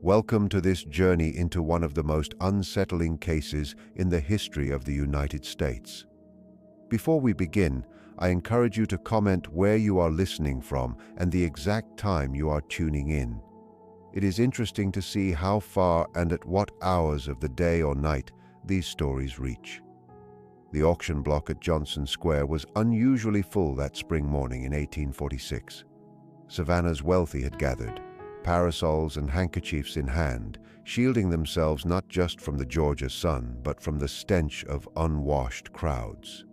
Welcome to this journey into one of the most unsettling cases in the history of the United States. Before we begin, I encourage you to comment where you are listening from and the exact time you are tuning in. It is interesting to see how far and at what hours of the day or night these stories reach. The auction block at Johnson Square was unusually full that spring morning in 1846. Savannah's wealthy had gathered, parasols and handkerchiefs in hand, shielding themselves not just from the Georgia sun, but from the stench of unwashed crowds.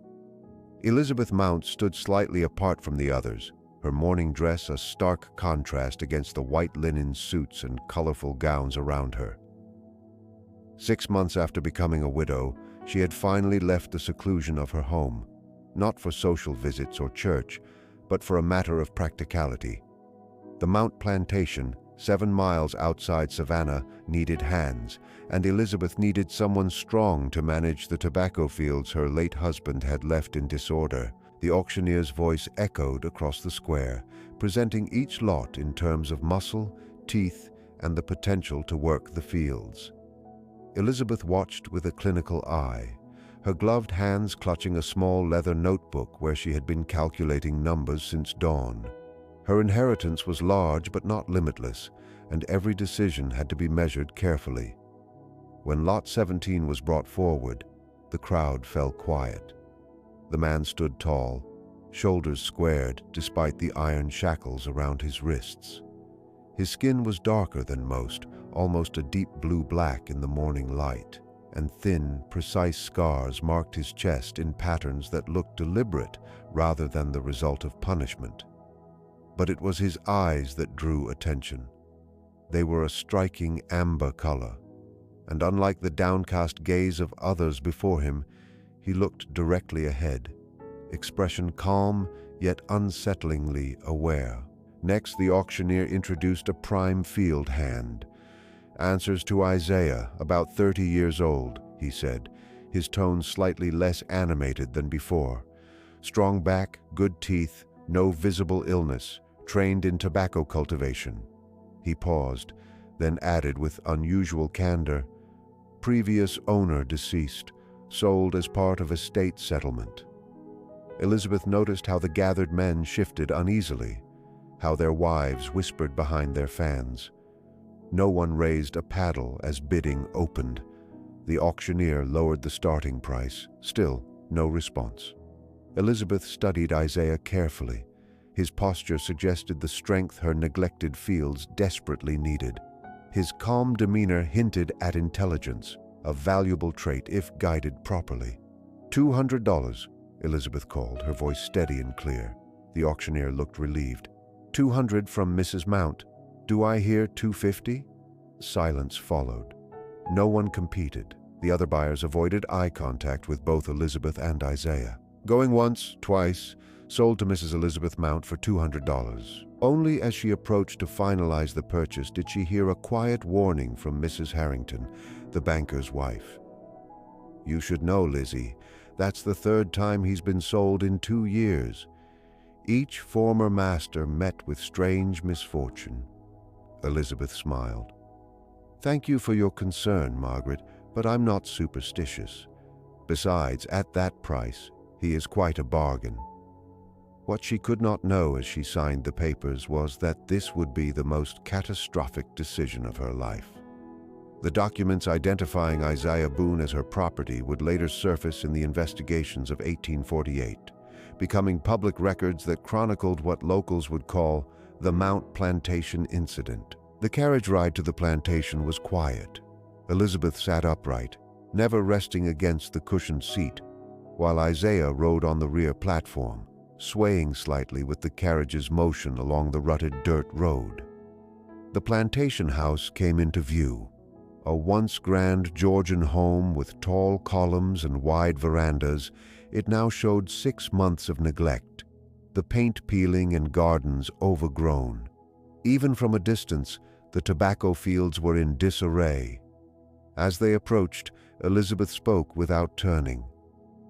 Elizabeth Mount stood slightly apart from the others, her morning dress a stark contrast against the white linen suits and colorful gowns around her. 6 months after becoming a widow, she had finally left the seclusion of her home, not for social visits or church, but for a matter of practicality. The Mount Plantation, 7 miles outside Savannah, needed hands, and Elizabeth needed someone strong to manage the tobacco fields her late husband had left in disorder. The auctioneer's voice echoed across the square, presenting each lot in terms of muscle, teeth, and the potential to work the fields. Elizabeth watched with a clinical eye, her gloved hands clutching a small leather notebook where she had been calculating numbers since dawn. Her inheritance was large but not limitless, and every decision had to be measured carefully. When Lot 17 was brought forward, the crowd fell quiet. The man stood tall, shoulders squared despite the iron shackles around his wrists. His skin was darker than most, almost a deep blue-black in the morning light, and thin, precise scars marked his chest in patterns that looked deliberate rather than the result of punishment. But it was his eyes that drew attention. They were a striking amber color, and unlike the downcast gaze of others before him, he looked directly ahead, expression calm yet unsettlingly aware. Next, the auctioneer introduced a prime field hand. "Answers to Isaiah, about 30 years old," he said, his tone slightly less animated than before. "Strong back, good teeth, no visible illness. Trained in tobacco cultivation." He paused, then added with unusual candor, "Previous owner deceased, sold as part of estate settlement." Elizabeth noticed how the gathered men shifted uneasily, how their wives whispered behind their fans. No one raised a paddle as bidding opened. The auctioneer lowered the starting price, still no response. Elizabeth studied Isaiah carefully. His posture suggested the strength her neglected fields desperately needed. His calm demeanor hinted at intelligence, a valuable trait if guided properly. $200, Elizabeth called, her voice steady and clear. The auctioneer looked relieved. $200 from Mrs. Mount. Do I hear $250? Silence followed. No one competed. The other buyers avoided eye contact with both Elizabeth and Isaiah. Going once, twice, sold to Mrs. Elizabeth Mount for $200. Only as she approached to finalize the purchase did she hear a quiet warning from Mrs. Harrington, the banker's wife. "You should know, Lizzie, that's the 3rd time he's been sold in 2 years. Each former master met with strange misfortune." Elizabeth smiled. "Thank you for your concern, Margaret, but I'm not superstitious. Besides, at that price, he is quite a bargain." What she could not know as she signed the papers was that this would be the most catastrophic decision of her life. The documents identifying Isaiah Boone as her property would later surface in the investigations of 1848, becoming public records that chronicled what locals would call the Mount Plantation incident. The carriage ride to the plantation was quiet. Elizabeth sat upright, never resting against the cushioned seat, while Isaiah rode on the rear platform, swaying slightly with the carriage's motion along the rutted dirt road. The plantation house came into view, a once grand Georgian home with tall columns and wide verandas. It now showed 6 months of neglect, the paint peeling and gardens overgrown. Even from a distance, the tobacco fields were in disarray. As they approached, Elizabeth spoke without turning.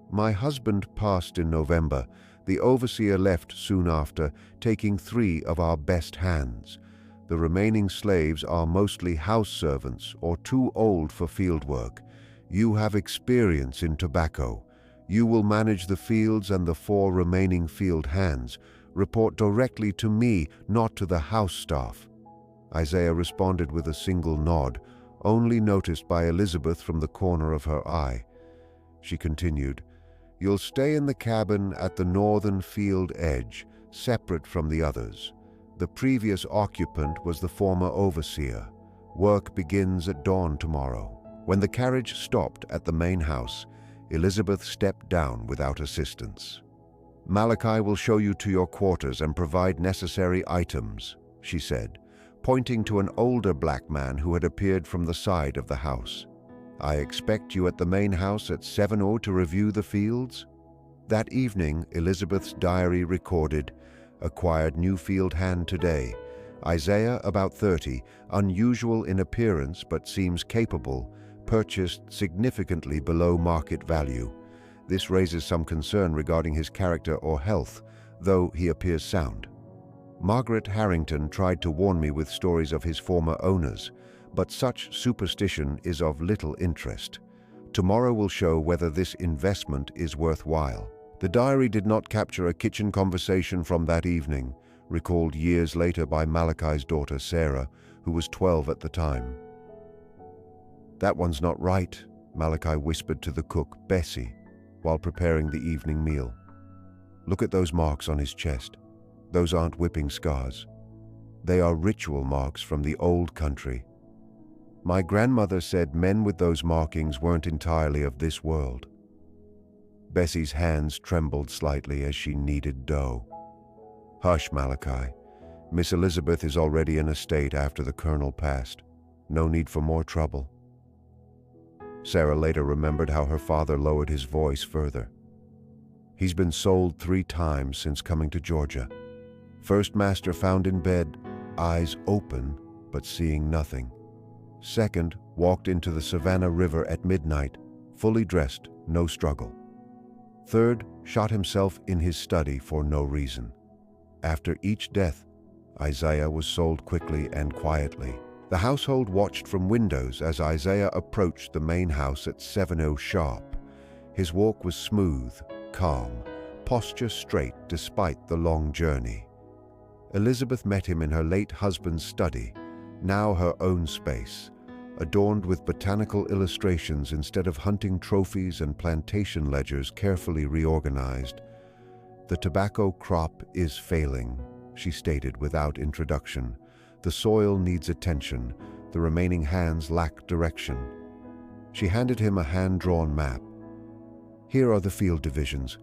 "My husband passed in November. The overseer left soon after, taking 3 of our best hands. The remaining slaves are mostly house servants or too old for field work. You have experience in tobacco. You will manage the fields and the 4 remaining field hands. Report directly to me, not to the house staff." Isaiah responded with a single nod, only noticed by Elizabeth from the corner of her eye. She continued, "You'll stay in the cabin at the northern field edge, separate from the others. The previous occupant was the former overseer. Work begins at dawn tomorrow." When the carriage stopped at the main house, Elizabeth stepped down without assistance. "Malachi will show you to your quarters and provide necessary items," she said, pointing to an older black man who had appeared from the side of the house. "I expect you at the main house at 7:00 to review the fields?" That evening, Elizabeth's diary recorded, "Acquired new field hand today. Isaiah, about 30, unusual in appearance but seems capable, purchased significantly below market value. This raises some concern regarding his character or health, though he appears sound. Margaret Harrington tried to warn me with stories of his former owners, but such superstition is of little interest. Tomorrow will show whether this investment is worthwhile." The diary did not capture a kitchen conversation from that evening, recalled years later by Malachi's daughter Sarah, who was 12 at the time. "That one's not right," Malachi whispered to the cook, Bessie, while preparing the evening meal. "Look at those marks on his chest. Those aren't whipping scars. They are ritual marks from the old country. My grandmother said men with those markings weren't entirely of this world." Bessie's hands trembled slightly as she kneaded dough. "Hush, Malachi. Miss Elizabeth is already in a state after the colonel passed. No need for more trouble." Sarah later remembered how her father lowered his voice further. "He's been sold 3 times since coming to Georgia. First master found in bed, eyes open, but seeing nothing. Second, walked into the Savannah River at midnight, fully dressed, no struggle. Third, shot himself in his study for no reason. After each death, Isaiah was sold quickly and quietly. The household watched from windows as Isaiah approached the main house at 7:00 sharp. His walk was smooth, calm, posture straight despite the long journey. Elizabeth met him in her late husband's study, now her own space, adorned with botanical illustrations instead of hunting trophies and plantation ledgers carefully reorganized. "The tobacco crop is failing," she stated without introduction. "The soil needs attention. The remaining hands lack direction." She handed him a hand-drawn map. "Here are the field divisions.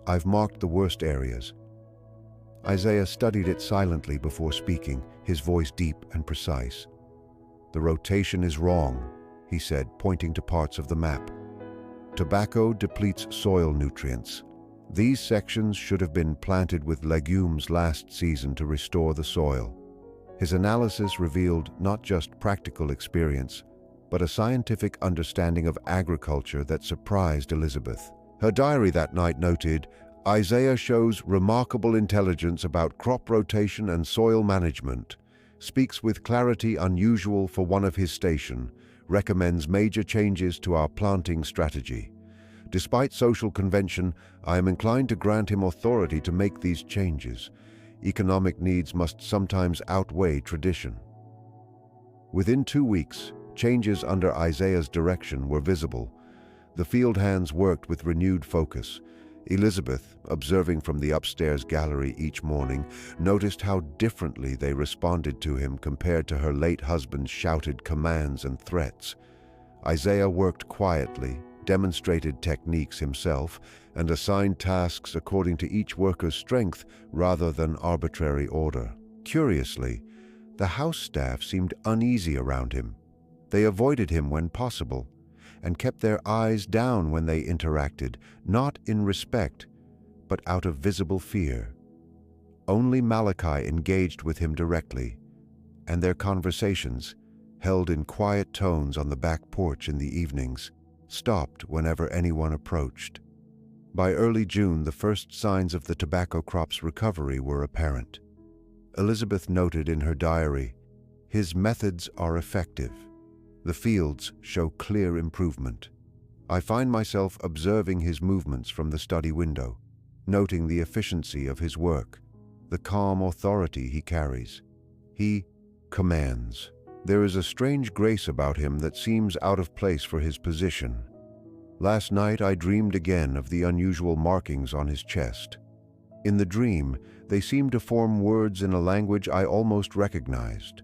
I've marked the worst areas." Isaiah studied it silently before speaking, his voice deep and precise. "The rotation is wrong," he said, pointing to parts of the map. "Tobacco depletes soil nutrients. These sections should have been planted with legumes last season to restore the soil." His analysis revealed not just practical experience, but a scientific understanding of agriculture that surprised Elizabeth. Her diary that night noted, "Isaiah shows remarkable intelligence about crop rotation and soil management, speaks with clarity unusual for one of his station, recommends major changes to our planting strategy. Despite social convention, I am inclined to grant him authority to make these changes. Economic needs must sometimes outweigh tradition." Within 2 weeks, changes under Isaiah's direction were visible. The field hands worked with renewed focus. Elizabeth, observing from the upstairs gallery each morning, noticed how differently they responded to him compared to her late husband's shouted commands and threats. Isaiah worked quietly, demonstrated techniques himself, and assigned tasks according to each worker's strength rather than arbitrary order. Curiously, the house staff seemed uneasy around him. They avoided him when possible, and kept their eyes down when they interacted, not in respect, but out of visible fear. Only Malachi engaged with him directly, and their conversations, held in quiet tones on the back porch in the evenings, stopped whenever anyone approached. By early June, the first signs of the tobacco crop's recovery were apparent. Elizabeth noted in her diary, "His methods are effective. The fields show clear improvement. I find myself observing his movements from the study window, noting the efficiency of his work, the calm authority he carries. He commands. There is a strange grace about him that seems out of place for his position. Last night I dreamed again of the unusual markings on his chest. In the dream, they seemed to form words in a language I almost recognized.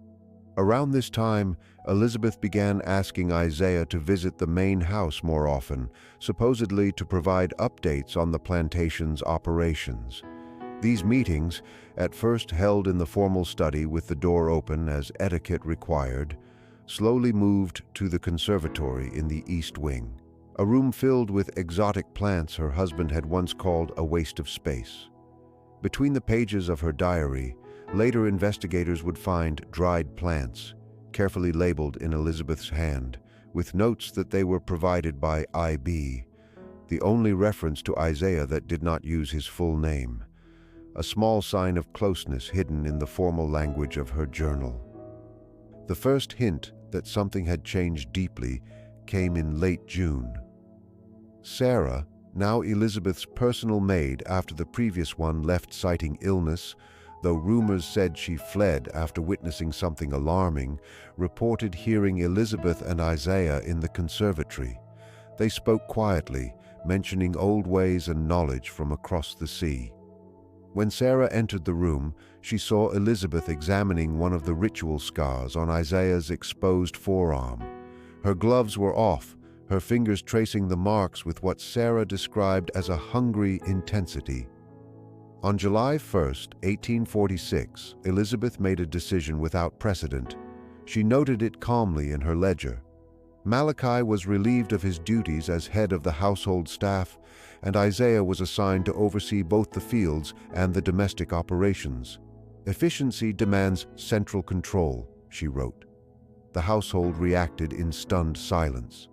Around this time, Elizabeth began asking Isaiah to visit the main house more often, supposedly to provide updates on the plantation's operations. These meetings, at first held in the formal study with the door open as etiquette required, slowly moved to the conservatory in the east wing, a room filled with exotic plants her husband had once called a waste of space. Between the pages of her diary, later investigators would find dried plants, carefully labeled in Elizabeth's hand, with notes that they were provided by I.B., the only reference to Isaiah that did not use his full name, a small sign of closeness hidden in the formal language of her journal. The first hint that something had changed deeply came in late June. Sarah, now Elizabeth's personal maid after the previous one left citing illness, though rumors said she fled after witnessing something alarming, reported hearing Elizabeth and Isaiah in the conservatory. They spoke quietly, mentioning old ways and knowledge from across the sea. When Sarah entered the room, she saw Elizabeth examining one of the ritual scars on Isaiah's exposed forearm. Her gloves were off, her fingers tracing the marks with what Sarah described as a hungry intensity. On July 1, 1846, Elizabeth made a decision without precedent. She noted it calmly in her ledger. Malachi was relieved of his duties as head of the household staff, and Isaiah was assigned to oversee both the fields and the domestic operations. "Efficiency demands central control," she wrote. The household reacted in stunned silence.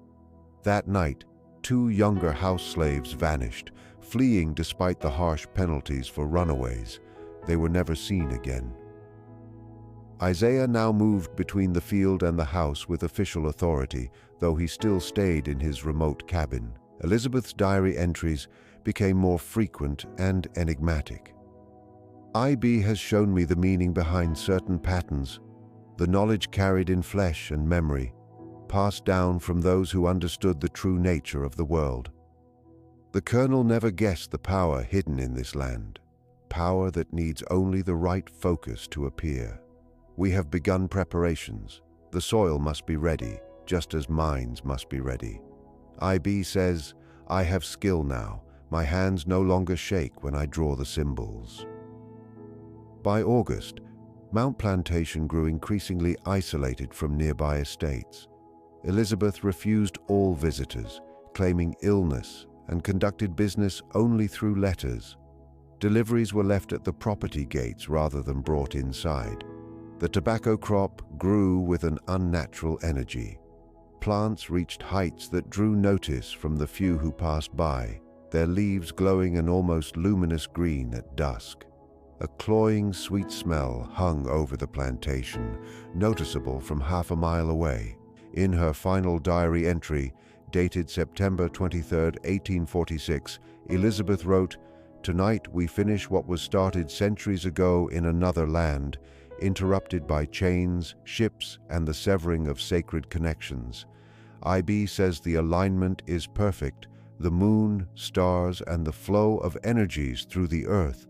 That night, 2 younger house slaves vanished, fleeing despite the harsh penalties for runaways. They were never seen again. Isaiah now moved between the field and the house with official authority, though he still stayed in his remote cabin. Elizabeth's diary entries became more frequent and enigmatic. "IB has shown me the meaning behind certain patterns, the knowledge carried in flesh and memory, passed down from those who understood the true nature of the world. The Colonel never guessed the power hidden in this land, power that needs only the right focus to appear. We have begun preparations. The soil must be ready, just as minds must be ready. IB says, I have skill now. My hands no longer shake when I draw the symbols." By August, Mount Plantation grew increasingly isolated from nearby estates. Elizabeth refused all visitors, claiming illness, and conducted business only through letters. Deliveries were left at the property gates rather than brought inside. The tobacco crop grew with an unnatural energy. Plants reached heights that drew notice from the few who passed by, their leaves glowing an almost luminous green at dusk. A cloying, sweet smell hung over the plantation, noticeable from half a mile away. In her final diary entry, dated September 23, 1846, Elizabeth wrote, "Tonight we finish what was started centuries ago in another land, interrupted by chains, ships, and the severing of sacred connections. IB says the alignment is perfect, the moon, stars, and the flow of energies through the earth.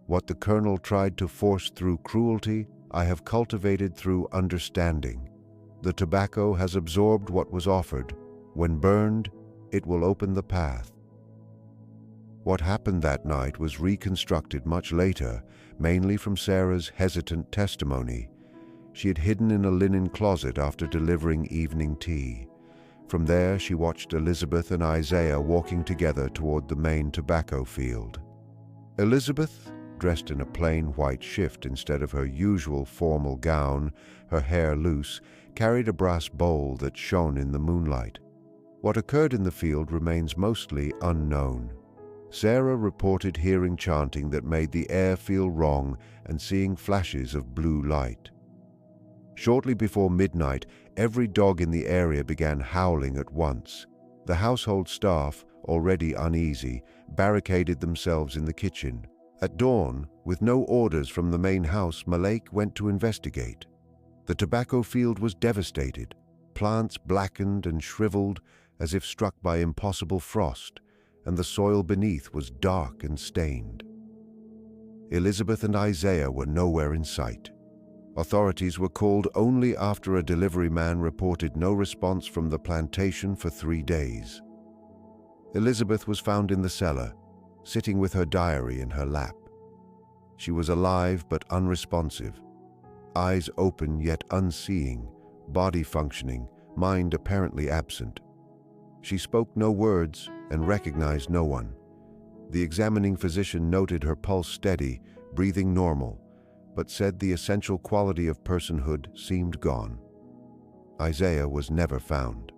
What the Colonel tried to force through cruelty, I have cultivated through understanding. The tobacco has absorbed what was offered. When burned, it will open the path." What happened that night was reconstructed much later, mainly from Sarah's hesitant testimony. She had hidden in a linen closet after delivering evening tea. From there, she watched Elizabeth and Isaiah walking together toward the main tobacco field. Elizabeth, dressed in a plain white shift instead of her usual formal gown, her hair loose, carried a brass bowl that shone in the moonlight. What occurred in the field remains mostly unknown. Sarah reported hearing chanting that made the air feel wrong and seeing flashes of blue light. Shortly before midnight, every dog in the area began howling at once. The household staff, already uneasy, barricaded themselves in the kitchen. At dawn, with no orders from the main house, Malek went to investigate. The tobacco field was devastated, plants blackened and shriveled as if struck by impossible frost, and the soil beneath was dark and stained. Elizabeth and Isaiah were nowhere in sight. Authorities were called only after a delivery man reported no response from the plantation for 3 days. Elizabeth was found in the cellar, sitting with her diary in her lap. She was alive but unresponsive, eyes open yet unseeing, body functioning, mind apparently absent. She spoke no words and recognized no one. The examining physician noted her pulse steady, breathing normal, but said the essential quality of personhood seemed gone. Isaiah was never found.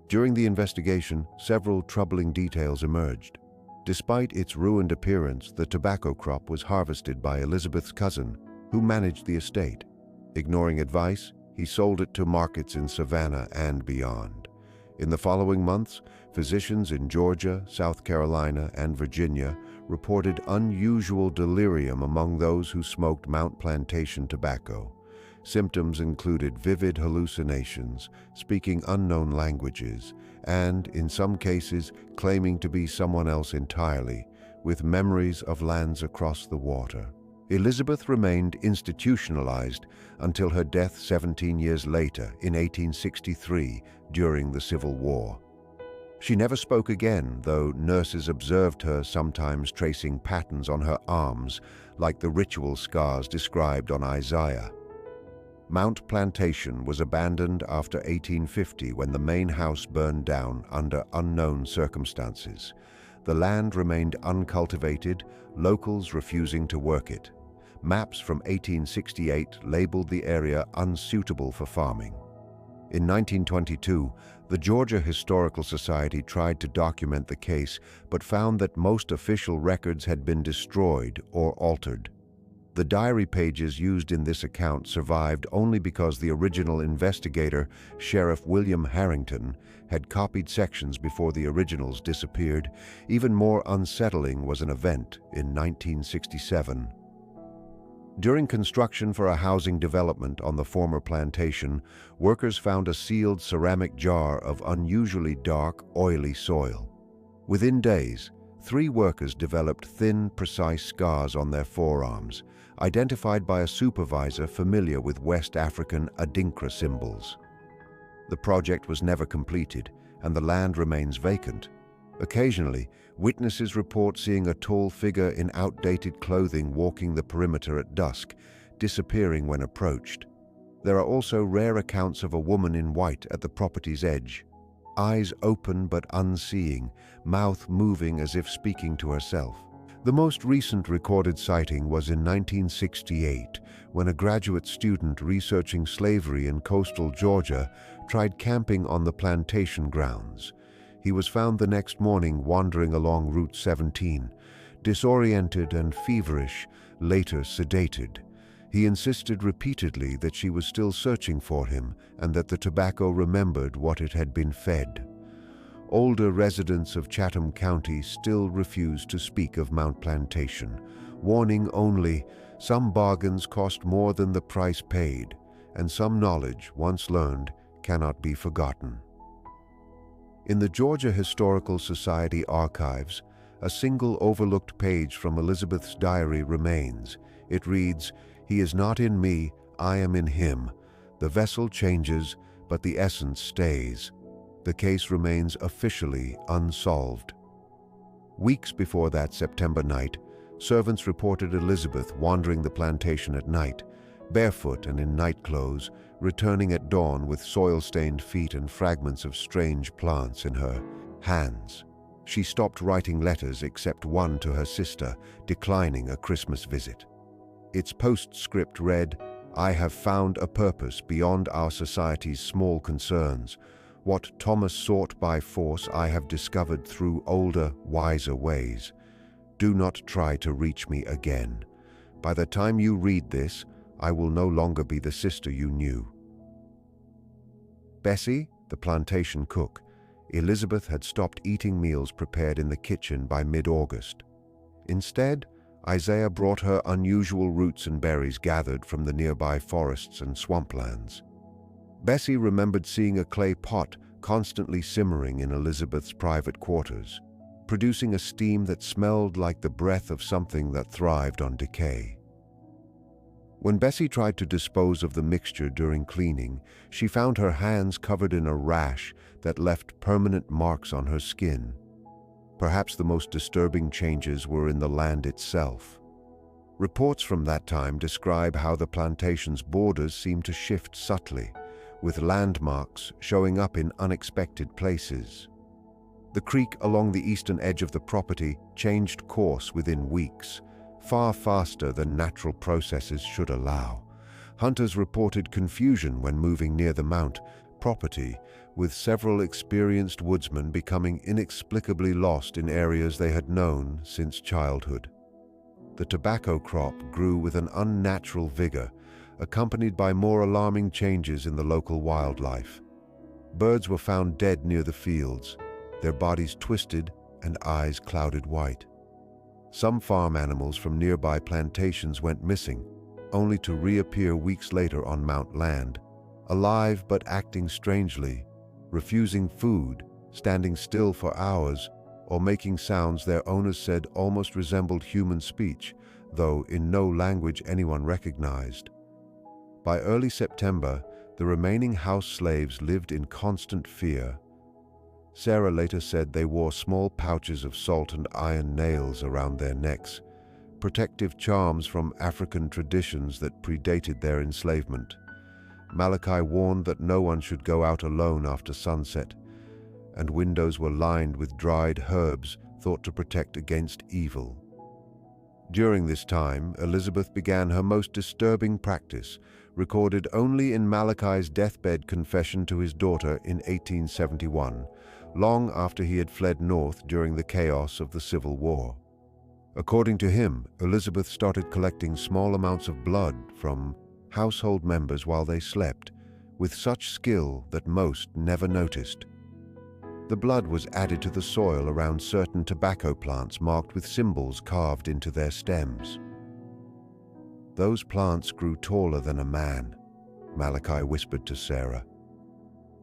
During the investigation, several troubling details emerged. Despite its ruined appearance, the tobacco crop was harvested by Elizabeth's cousin, who managed the estate. Ignoring advice, he sold it to markets in Savannah and beyond. In the following months, physicians in Georgia, South Carolina, and Virginia reported unusual delirium among those who smoked Mount Plantation tobacco. Symptoms included vivid hallucinations, speaking unknown languages, and, in some cases, claiming to be someone else entirely, with memories of lands across the water. Elizabeth remained institutionalized until her death 17 years later, in 1863, during the Civil War. She never spoke again, though nurses observed her sometimes tracing patterns on her arms, like the ritual scars described on Isaiah. Mount Plantation was abandoned after 1850 when the main house burned down under unknown circumstances. The land remained uncultivated, locals refusing to work it. Maps from 1868 labeled the area unsuitable for farming. In 1922, the Georgia Historical Society tried to document the case, but found that most official records had been destroyed or altered. The diary pages used in this account survived only because the original investigator, Sheriff William Harrington, had copied sections before the originals disappeared. Even more unsettling was an event in 1967. During construction for a housing development on the former plantation, workers found a sealed ceramic jar of unusually dark, oily soil. Within days, 3 workers developed thin, precise scars on their forearms, identified by a supervisor familiar with West African Adinkra symbols. The project was never completed, and the land remains vacant. Occasionally, witnesses report seeing a tall figure in outdated clothing walking the perimeter at dusk, disappearing when approached. There are also rare accounts of a woman in white at the property's edge, eyes open but unseeing, mouth moving as if speaking to herself. The most recent recorded sighting was in 1968, when a graduate student researching slavery in coastal Georgia tried camping on the plantation grounds. He was found the next morning wandering along Route 17, disoriented and feverish, later sedated. He insisted repeatedly that she was still searching for him and that the tobacco remembered what it had been fed. Older residents of Chatham County still refuse to speak of Mount Plantation, warning only, some bargains cost more than the price paid, and some knowledge, once learned, cannot be forgotten. In the Georgia Historical Society archives, a single overlooked page from Elizabeth's diary remains. It reads, "He is not in me, I am in him. The vessel changes, but the essence stays." The case remains officially unsolved. Weeks before that September night, servants reported Elizabeth wandering the plantation at night, barefoot and in nightclothes, returning at dawn with soil-stained feet and fragments of strange plants in her hands. She stopped writing letters except one to her sister, declining a Christmas visit. Its postscript read, "I have found a purpose beyond our society's small concerns, What Thomas sought by force, I have discovered through older, wiser ways. Do not try to reach me again. By the time you read this, I will no longer be the sister you knew." Bessie, the plantation cook, Elizabeth had stopped eating meals prepared in the kitchen by mid-August. Instead, Isaiah brought her unusual roots and berries gathered from the nearby forests and swamplands. Bessie remembered seeing a clay pot constantly simmering in Elizabeth's private quarters, producing a steam that smelled like the breath of something that thrived on decay. When Bessie tried to dispose of the mixture during cleaning, she found her hands covered in a rash that left permanent marks on her skin. Perhaps the most disturbing changes were in the land itself. Reports from that time describe how the plantation's borders seemed to shift subtly, with landmarks showing up in unexpected places. The creek along the eastern edge of the property changed course within weeks, far faster than natural processes should allow. Hunters reported confusion when moving near the Mount property, with several experienced woodsmen becoming inexplicably lost in areas they had known since childhood. The tobacco crop grew with an unnatural vigor, accompanied by more alarming changes in the local wildlife. Birds were found dead near the fields, their bodies twisted and eyes clouded white. Some farm animals from nearby plantations went missing, only to reappear weeks later on Mount land, alive but acting strangely, refusing food, standing still for hours, or making sounds their owners said almost resembled human speech, though in no language anyone recognized. By early September, the remaining house slaves lived in constant fear. Sarah later said they wore small pouches of salt and iron nails around their necks, protective charms from African traditions that predated their enslavement. Malachi warned that no one should go out alone after sunset, and windows were lined with dried herbs thought to protect against evil. During this time, Elizabeth began her most disturbing practice, recorded only in Malachi's deathbed confession to his daughter in 1871, long after he had fled north during the chaos of the Civil War. According to him, Elizabeth started collecting small amounts of blood from household members while they slept, with such skill that most never noticed. The blood was added to the soil around certain tobacco plants marked with symbols carved into their stems. "Those plants grew taller than a man," Malachi whispered to Sarah.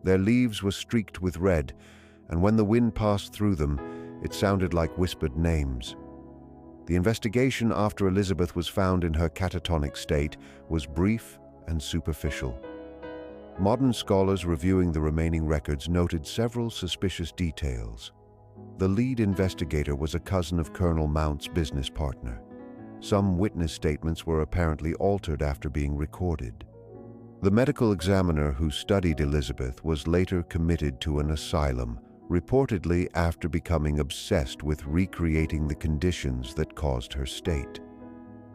"Their leaves were streaked with red, and when the wind passed through them, it sounded like whispered names." The investigation after Elizabeth was found in her catatonic state was brief and superficial. Modern scholars reviewing the remaining records noted several suspicious details. The lead investigator was a cousin of Colonel Mount's business partner. Some witness statements were apparently altered after being recorded. The medical examiner who studied Elizabeth was later committed to an asylum, reportedly after becoming obsessed with recreating the conditions that caused her state.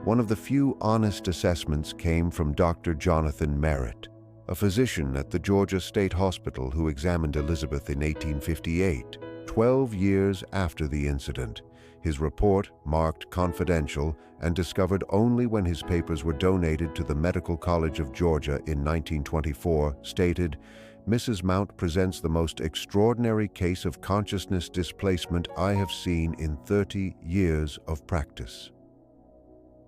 One of the few honest assessments came from Dr. Jonathan Merritt, a physician at the Georgia State Hospital who examined Elizabeth in 1858, 12 years after the incident. His report, marked confidential and discovered only when his papers were donated to the Medical College of Georgia in 1924, stated, "Mrs. Mount presents the most extraordinary case of consciousness displacement I have seen in 30 years of practice.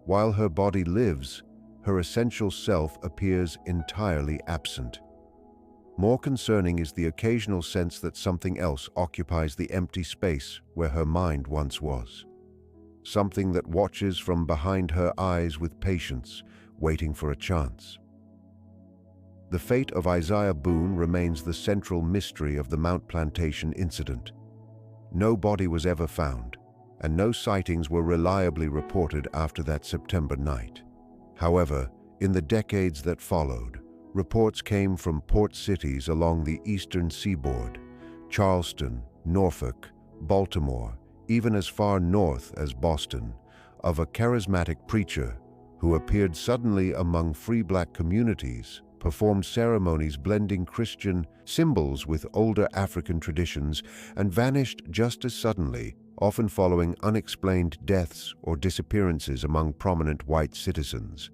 While her body lives, her essential self appears entirely absent. More concerning is the occasional sense that something else occupies the empty space where her mind once was. Something that watches from behind her eyes with patience, waiting for a chance." The fate of Isaiah Boone remains the central mystery of the Mount Plantation incident. No body was ever found, and no sightings were reliably reported after that September night. However, in the decades that followed, reports came from port cities along the eastern seaboard, Charleston, Norfolk, Baltimore, even as far north as Boston, of a charismatic preacher who appeared suddenly among free black communities performed ceremonies blending Christian symbols with older African traditions, and vanished just as suddenly, often following unexplained deaths or disappearances among prominent white citizens.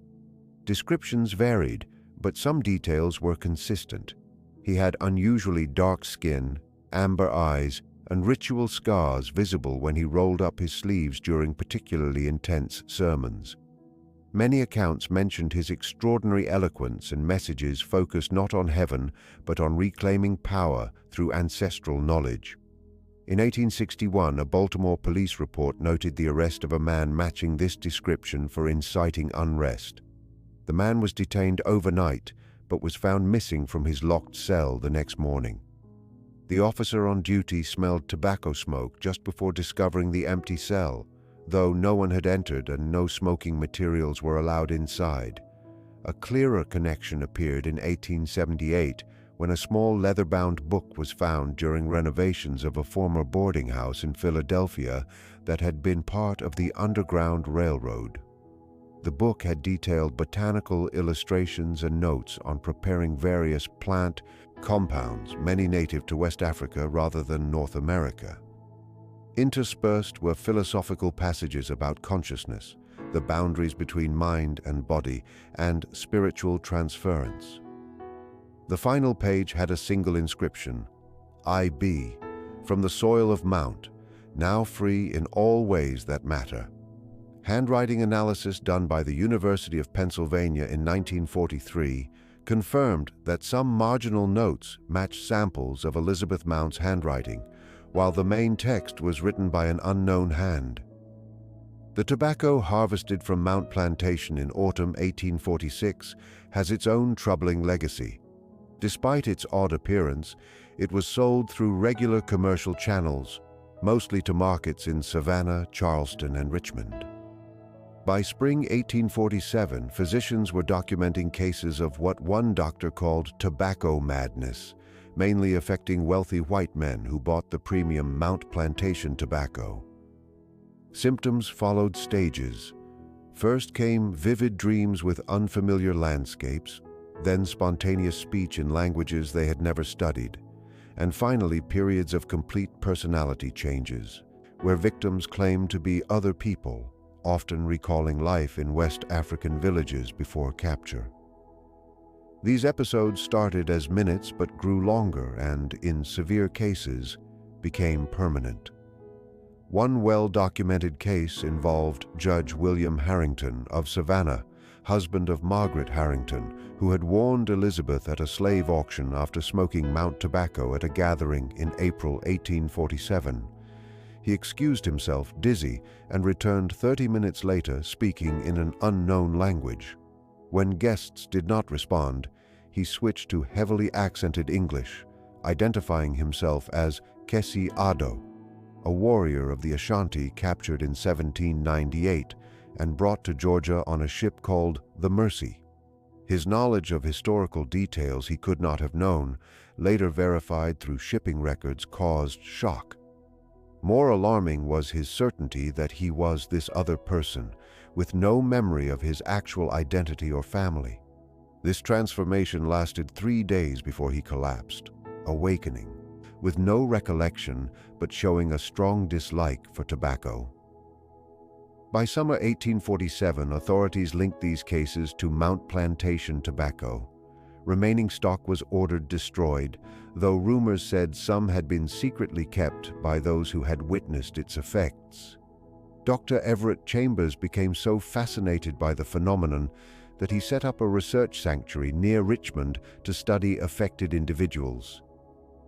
Descriptions varied, but some details were consistent. He had unusually dark skin, amber eyes, and ritual scars visible when he rolled up his sleeves during particularly intense sermons. Many accounts mentioned his extraordinary eloquence and messages focused not on heaven, but on reclaiming power through ancestral knowledge. In 1861, a Baltimore police report noted the arrest of a man matching this description for inciting unrest. The man was detained overnight, but was found missing from his locked cell the next morning. The officer on duty smelled tobacco smoke just before discovering the empty cell, though no one had entered and no smoking materials were allowed inside. A clearer connection appeared in 1878 when a small leather-bound book was found during renovations of a former boarding house in Philadelphia that had been part of the Underground Railroad. The book had detailed botanical illustrations and notes on preparing various plant compounds, many native to West Africa rather than North America. Interspersed were philosophical passages about consciousness, the boundaries between mind and body, and spiritual transference. The final page had a single inscription, I be, from the soil of Mount, now free in all ways that matter. Handwriting analysis done by the University of Pennsylvania in 1943 confirmed that some marginal notes matched samples of Elizabeth Mount's handwriting, while the main text was written by an unknown hand. The tobacco harvested from Mount Plantation in autumn 1846 has its own troubling legacy. Despite its odd appearance, it was sold through regular commercial channels, mostly to markets in Savannah, Charleston, and Richmond. By spring 1847, physicians were documenting cases of what one doctor called tobacco madness, mainly affecting wealthy white men who bought the premium Mount Plantation tobacco. Symptoms followed stages. First came vivid dreams with unfamiliar landscapes, then spontaneous speech in languages they had never studied, and finally periods of complete personality changes, where victims claimed to be other people, often recalling life in West African villages before capture. These episodes started as minutes but grew longer and, in severe cases, became permanent. One well-documented case involved Judge William Harrington of Savannah, husband of Margaret Harrington, who had warned Elizabeth at a slave auction after smoking Mount tobacco at a gathering in April 1847. He excused himself, dizzy, and returned 30 minutes later speaking in an unknown language. When guests did not respond, he switched to heavily accented English, identifying himself as Kessi Ado, a warrior of the Ashanti captured in 1798 and brought to Georgia on a ship called the Mercy. His knowledge of historical details he could not have known, later verified through shipping records, caused shock. More alarming was his certainty that he was this other person, with no memory of his actual identity or family. This transformation lasted 3 days before he collapsed, awakening, with no recollection but showing a strong dislike for tobacco. By summer 1847, authorities linked these cases to Mount Plantation tobacco. Remaining stock was ordered destroyed, though rumors said some had been secretly kept by those who had witnessed its effects. Dr. Everett Chambers became so fascinated by the phenomenon that he set up a research sanctuary near Richmond to study affected individuals.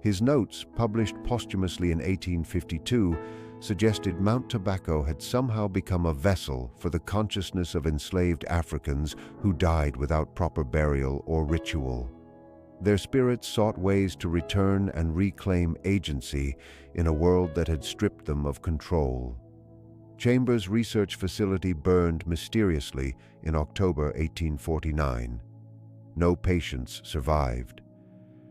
His notes, published posthumously in 1852, suggested Mount Tobacco had somehow become a vessel for the consciousness of enslaved Africans who died without proper burial or ritual. Their spirits sought ways to return and reclaim agency in a world that had stripped them of control. Chambers' research facility burned mysteriously in October 1849. No patients survived.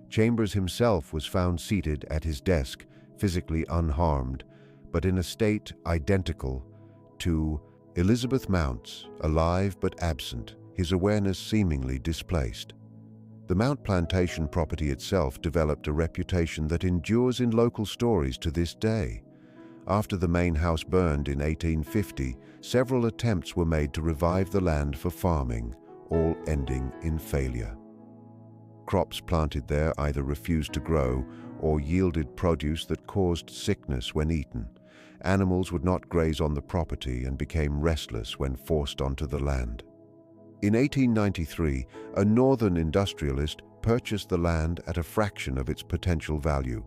Chambers himself was found seated at his desk, physically unharmed, but in a state identical to Elizabeth Mount's, alive but absent, his awareness seemingly displaced. The Mount Plantation property itself developed a reputation that endures in local stories to this day. After the main house burned in 1850, several attempts were made to revive the land for farming, all ending in failure. Crops planted there either refused to grow or yielded produce that caused sickness when eaten. Animals would not graze on the property and became restless when forced onto the land. In 1893, a northern industrialist purchased the land at a fraction of its potential value,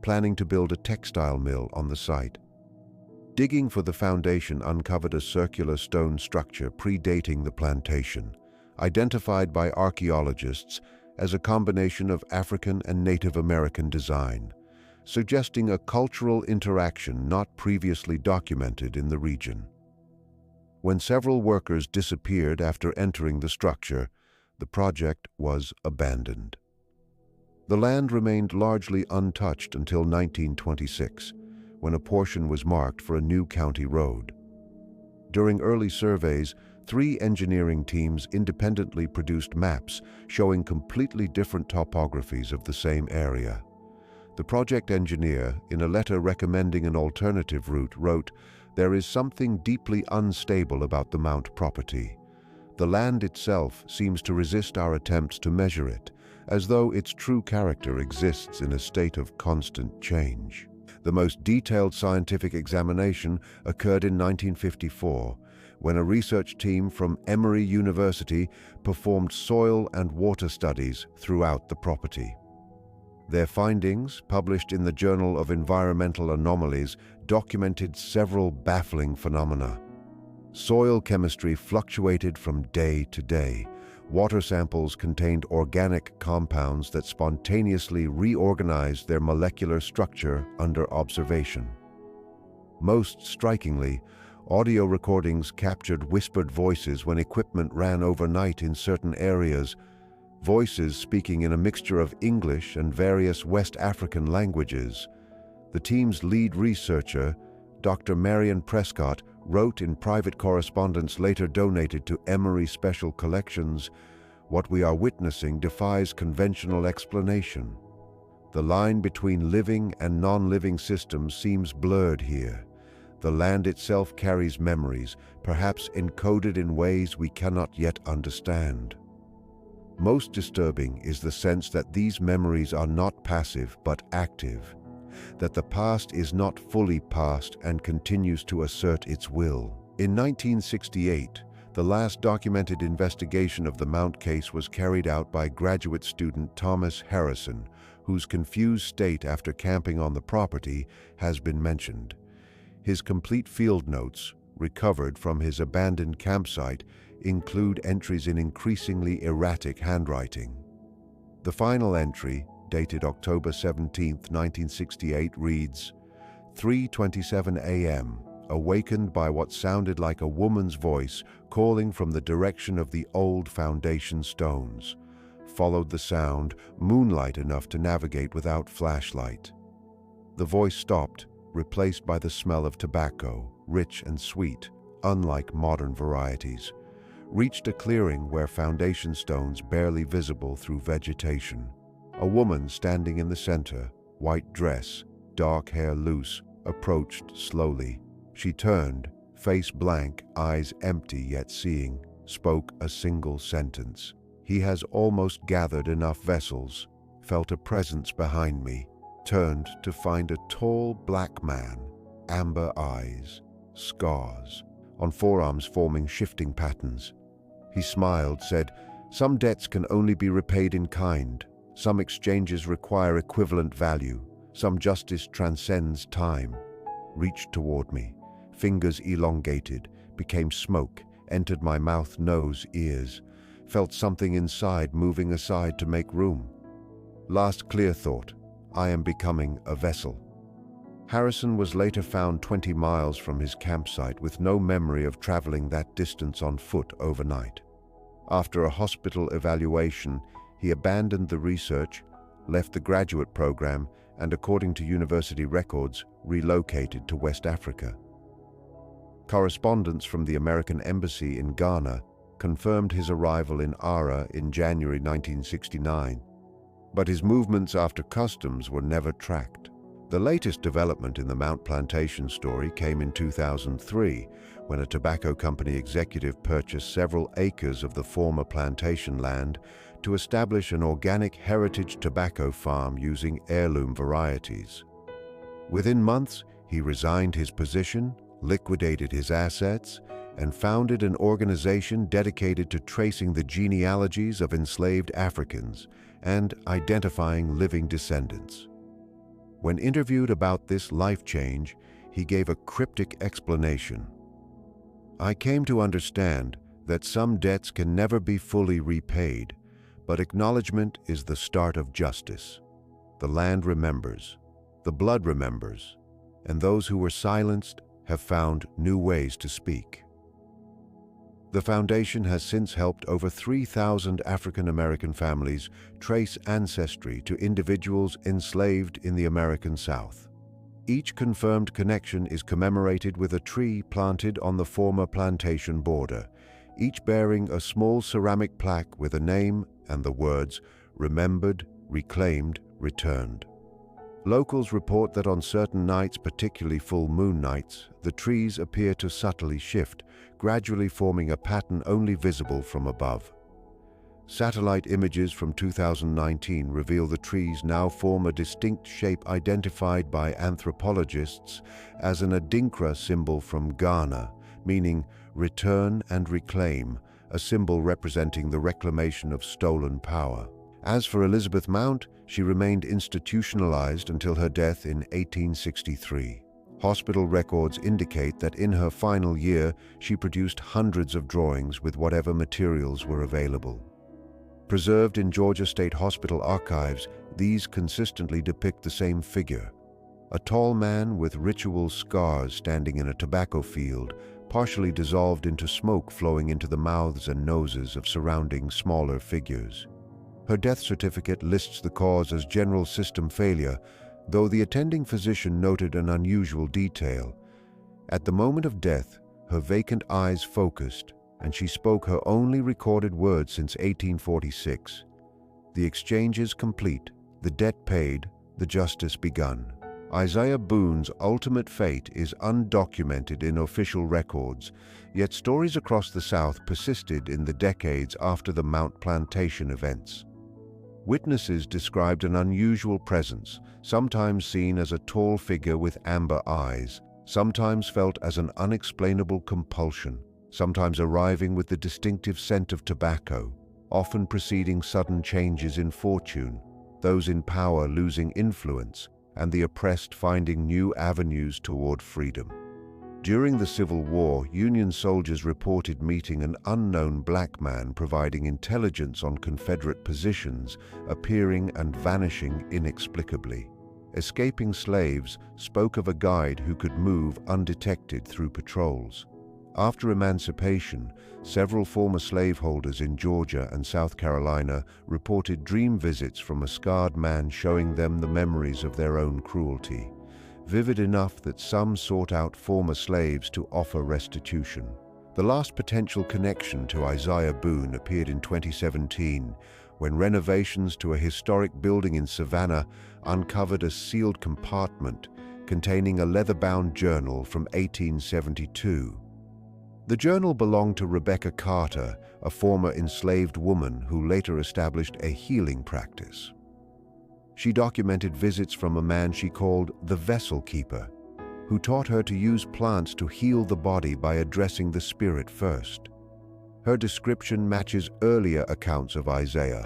planning to build a textile mill on the site. Digging for the foundation uncovered a circular stone structure predating the plantation, identified by archaeologists as a combination of African and Native American design, suggesting a cultural interaction not previously documented in the region. When several workers disappeared after entering the structure, the project was abandoned. The land remained largely untouched until 1926, when a portion was marked for a new county road. During early surveys, 3 engineering teams independently produced maps showing completely different topographies of the same area. The project engineer, in a letter recommending an alternative route, wrote, "There is something deeply unstable about the Mount property. The land itself seems to resist our attempts to measure it, as though its true character exists in a state of constant change." The most detailed scientific examination occurred in 1954, when a research team from Emory University performed soil and water studies throughout the property. Their findings, published in the Journal of Environmental Anomalies, documented several baffling phenomena. Soil chemistry fluctuated from day to day. Water samples contained organic compounds that spontaneously reorganized their molecular structure under observation. Most strikingly, audio recordings captured whispered voices when equipment ran overnight in certain areas, voices speaking in a mixture of English and various West African languages. The team's lead researcher, Dr. Marion Prescott, wrote in private correspondence later donated to Emory Special Collections, "What we are witnessing defies conventional explanation. The line between living and non-living systems seems blurred here. The land itself carries memories, perhaps encoded in ways we cannot yet understand." Most disturbing is the sense that these memories are not passive but active, that the past is not fully past and continues to assert its will. In 1968, the last documented investigation of the Mount case was carried out by graduate student Thomas Harrison, whose confused state after camping on the property has been mentioned. His complete field notes, recovered from his abandoned campsite, include entries in increasingly erratic handwriting. The final entry, dated October 17, 1968, reads, 3:27 a.m., awakened by what sounded like a woman's voice calling from the direction of the old foundation stones. Followed the sound, moonlight enough to navigate without flashlight. The voice stopped, replaced by the smell of tobacco, rich and sweet, unlike modern varieties. Reached a clearing where foundation stones barely visible through vegetation. A woman standing in the center, white dress, dark hair loose, approached slowly. She turned, face blank, eyes empty yet seeing, spoke a single sentence. "He has almost gathered enough vessels." Felt a presence behind me. Turned to find a tall black man, amber eyes, scars, on forearms forming shifting patterns. He smiled, said, "Some debts can only be repaid in kind. Some exchanges require equivalent value. Some justice transcends time." Reached toward me. Fingers elongated, became smoke, entered my mouth, nose, ears. Felt something inside moving aside to make room. Last clear thought, I am becoming a vessel. Harrison was later found 20 miles from his campsite with no memory of traveling that distance on foot overnight. After a hospital evaluation, he abandoned the research, left the graduate program, and according to university records, relocated to West Africa. Correspondence from the American Embassy in Ghana confirmed his arrival in Ara in January 1969, but his movements after customs were never tracked. The latest development in the Mount Plantation story came in 2003, when a tobacco company executive purchased several acres of the former plantation land to establish an organic heritage tobacco farm using heirloom varieties. Within months, he resigned his position, liquidated his assets, and founded an organization dedicated to tracing the genealogies of enslaved Africans and identifying living descendants. When interviewed about this life change, he gave a cryptic explanation. "I came to understand that some debts can never be fully repaid, but acknowledgement is the start of justice. The land remembers, the blood remembers, and those who were silenced have found new ways to speak." The foundation has since helped over 3,000 African American families trace ancestry to individuals enslaved in the American South. Each confirmed connection is commemorated with a tree planted on the former plantation border, each bearing a small ceramic plaque with a name and the words "Remembered, Reclaimed, Returned." Locals report that on certain nights, particularly full moon nights, the trees appear to subtly shift, gradually forming a pattern only visible from above. Satellite images from 2019 reveal the trees now form a distinct shape identified by anthropologists as an Adinkra symbol from Ghana, meaning return and reclaim, a symbol representing the reclamation of stolen power. As for Elizabeth Mount, she remained institutionalized until her death in 1863. Hospital records indicate that in her final year, she produced hundreds of drawings with whatever materials were available. Preserved in Georgia State Hospital archives, these consistently depict the same figure: a tall man with ritual scars standing in a tobacco field, partially dissolved into smoke flowing into the mouths and noses of surrounding smaller figures. Her death certificate lists the cause as general system failure, though the attending physician noted an unusual detail. At the moment of death, her vacant eyes focused, and she spoke her only recorded words since 1846. The exchange is complete, the debt paid, the justice begun. Isaiah Boone's ultimate fate is undocumented in official records, yet stories across the South persisted in the decades after the Mount Plantation events. Witnesses described an unusual presence, sometimes seen as a tall figure with amber eyes, sometimes felt as an unexplainable compulsion, sometimes arriving with the distinctive scent of tobacco, often preceding sudden changes in fortune, those in power losing influence, and the oppressed finding new avenues toward freedom. During the Civil War, Union soldiers reported meeting an unknown black man providing intelligence on Confederate positions, appearing and vanishing inexplicably. Escaping slaves spoke of a guide who could move undetected through patrols. After emancipation, several former slaveholders in Georgia and South Carolina reported dream visits from a scarred man showing them the memories of their own cruelty, vivid enough that some sought out former slaves to offer restitution. The last potential connection to Isaiah Boone appeared in 2017, when renovations to a historic building in Savannah uncovered a sealed compartment containing a leather-bound journal from 1872. The journal belonged to Rebecca Carter, a former enslaved woman who later established a healing practice. She documented visits from a man she called the Vessel Keeper, who taught her to use plants to heal the body by addressing the spirit first. Her description matches earlier accounts of Isaiah: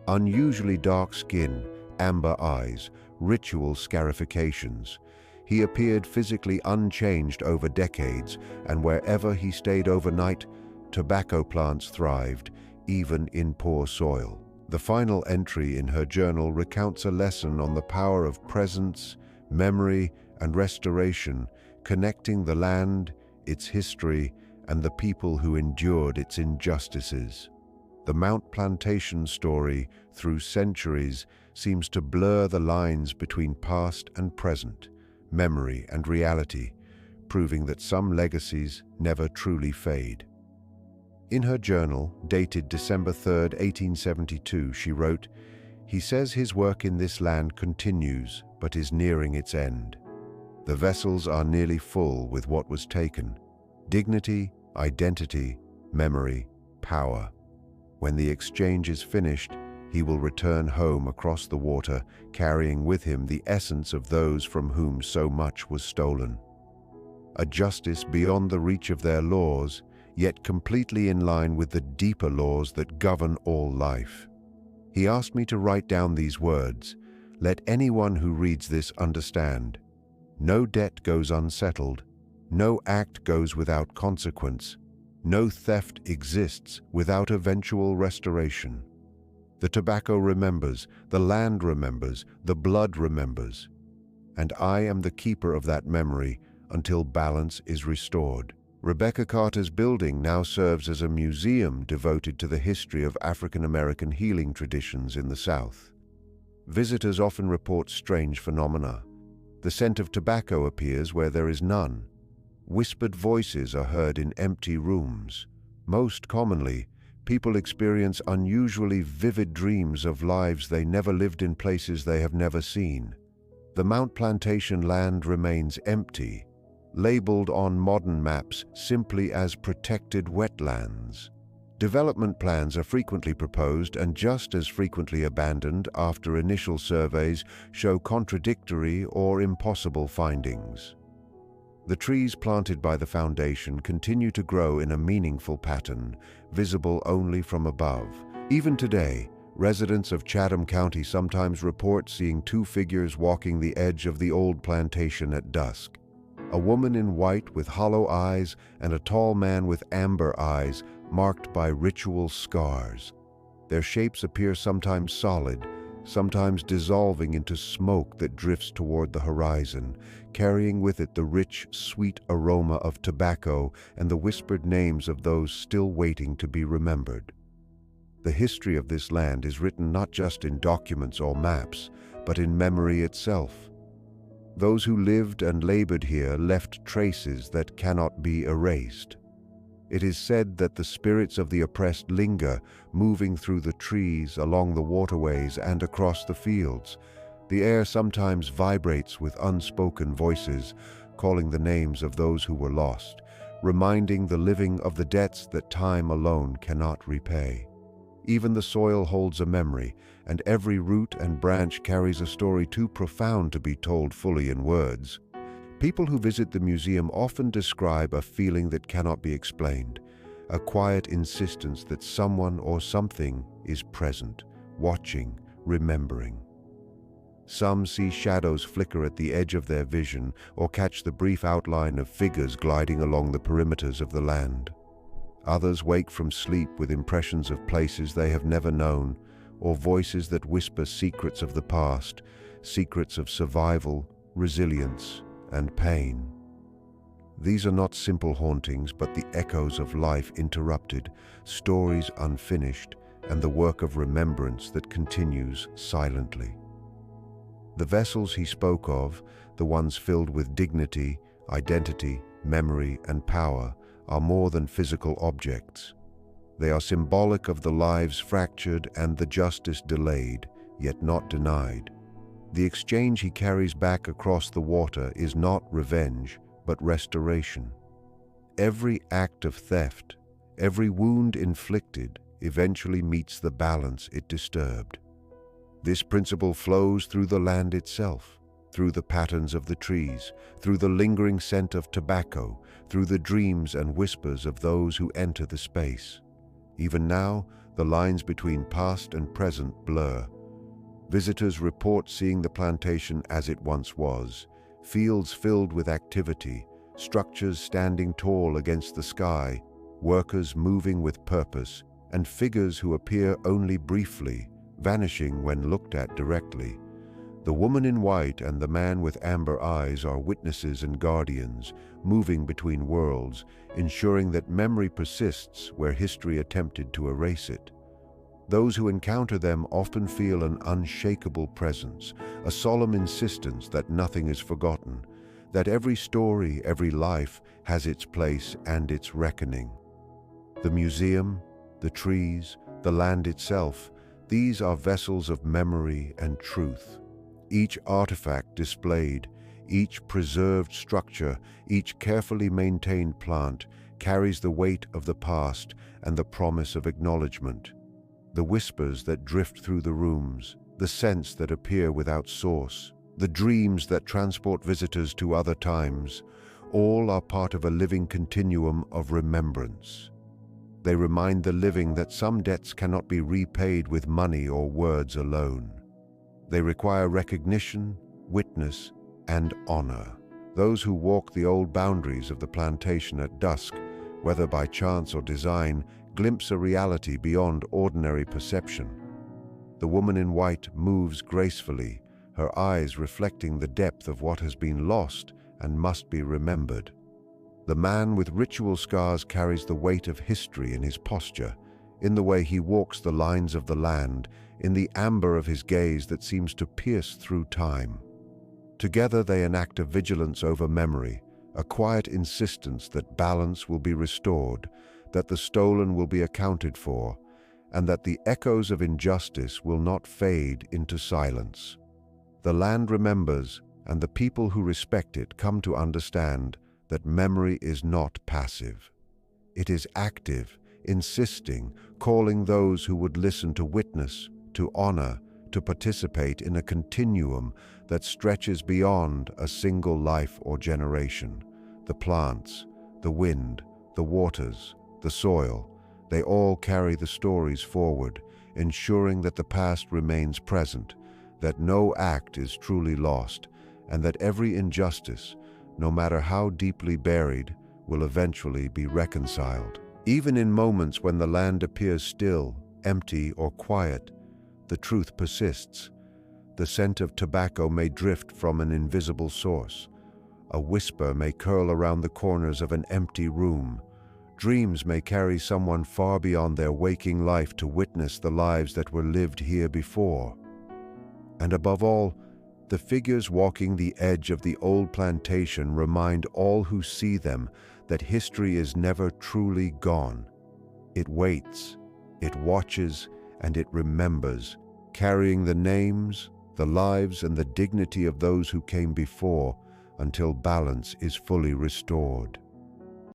unusually dark skin, amber eyes, ritual scarifications. He appeared physically unchanged over decades, and wherever he stayed overnight, tobacco plants thrived, even in poor soil. The final entry in her journal recounts a lesson on the power of presence, memory, and restoration, connecting the land, its history, and the people who endured its injustices. The Mount Plantation story, through centuries, seems to blur the lines between past and present, memory and reality, proving that some legacies never truly fade. In her journal, dated December 3, 1872, she wrote, "He says his work in this land continues, but is nearing its end. The vessels are nearly full with what was taken: dignity, identity, memory, power. When the exchange is finished, he will return home across the water, carrying with him the essence of those from whom so much was stolen. A justice beyond the reach of their laws, yet completely in line with the deeper laws that govern all life." He asked me to write down these words: "Let anyone who reads this understand. No debt goes unsettled. No act goes without consequence. No theft exists without eventual restoration. The tobacco remembers, the land remembers, the blood remembers. And I am the keeper of that memory until balance is restored." Rebecca Carter's building now serves as a museum devoted to the history of African American healing traditions in the South. Visitors often report strange phenomena. The scent of tobacco appears where there is none. Whispered voices are heard in empty rooms. Most commonly, people experience unusually vivid dreams of lives they never lived in places they have never seen. The Mount Plantation land remains empty, labeled on modern maps simply as protected wetlands. Development plans are frequently proposed and just as frequently abandoned after initial surveys show contradictory or impossible findings. The trees planted by the foundation continue to grow in a meaningful pattern, visible only from above. Even today, residents of Chatham County sometimes report seeing two figures walking the edge of the old plantation at dusk. A woman in white with hollow eyes and a tall man with amber eyes marked by ritual scars. Their shapes appear sometimes solid, sometimes dissolving into smoke that drifts toward the horizon, carrying with it the rich, sweet aroma of tobacco and the whispered names of those still waiting to be remembered. The history of this land is written not just in documents or maps, but in memory itself. Those who lived and labored here left traces that cannot be erased. It is said that the spirits of the oppressed linger, moving through the trees, along the waterways, and across the fields. The air sometimes vibrates with unspoken voices, calling the names of those who were lost, reminding the living of the debts that time alone cannot repay. Even the soil holds a memory, and every root and branch carries a story too profound to be told fully in words. People who visit the museum often describe a feeling that cannot be explained, a quiet insistence that someone or something is present, watching, remembering. Some see shadows flicker at the edge of their vision or catch the brief outline of figures gliding along the perimeters of the land. Others wake from sleep with impressions of places they have never known, or voices that whisper secrets of the past, secrets of survival, resilience, and pain. These are not simple hauntings, but the echoes of life interrupted, stories unfinished, and the work of remembrance that continues silently. The vessels he spoke of, the ones filled with dignity, identity, memory, and power, are more than physical objects. They are symbolic of the lives fractured and the justice delayed, yet not denied. The exchange he carries back across the water is not revenge, but restoration. Every act of theft, every wound inflicted, eventually meets the balance it disturbed. This principle flows through the land itself, through the patterns of the trees, through the lingering scent of tobacco, through the dreams and whispers of those who enter the space. Even now, the lines between past and present blur. Visitors report seeing the plantation as it once was, fields filled with activity, structures standing tall against the sky, workers moving with purpose, and figures who appear only briefly, vanishing when looked at directly. The woman in white and the man with amber eyes are witnesses and guardians, moving between worlds, ensuring that memory persists where history attempted to erase it. Those who encounter them often feel an unshakable presence, a solemn insistence that nothing is forgotten, that every story, every life has its place and its reckoning. The museum, the trees, the land itself, these are vessels of memory and truth. Each artifact displayed, each preserved structure, each carefully maintained plant carries the weight of the past and the promise of acknowledgement. The whispers that drift through the rooms, the scents that appear without source, the dreams that transport visitors to other times, all are part of a living continuum of remembrance. They remind the living that some debts cannot be repaid with money or words alone. They require recognition, witness, and honor. Those who walk the old boundaries of the plantation at dusk, whether by chance or design, glimpse a reality beyond ordinary perception. The woman in white moves gracefully, her eyes reflecting the depth of what has been lost and must be remembered. The man with ritual scars carries the weight of history in his posture, in the way he walks the lines of the land, in the amber of his gaze that seems to pierce through time. Together they enact a vigilance over memory, a quiet insistence that balance will be restored, that the stolen will be accounted for, and that the echoes of injustice will not fade into silence. The land remembers, and the people who respect it come to understand that memory is not passive. It is active, insisting, calling those who would listen to witness, to honor, to participate in a continuum that stretches beyond a single life or generation. The plants, the wind, the waters, the soil, they all carry the stories forward, ensuring that the past remains present, that no act is truly lost, and that every injustice, no matter how deeply buried, will eventually be reconciled. Even in moments when the land appears still, empty, or quiet, the truth persists. The scent of tobacco may drift from an invisible source. A whisper may curl around the corners of an empty room. Dreams may carry someone far beyond their waking life to witness the lives that were lived here before. And above all, the figures walking the edge of the old plantation remind all who see them that history is never truly gone. It waits, it watches, and it remembers, carrying the names, the lives, and the dignity of those who came before until balance is fully restored.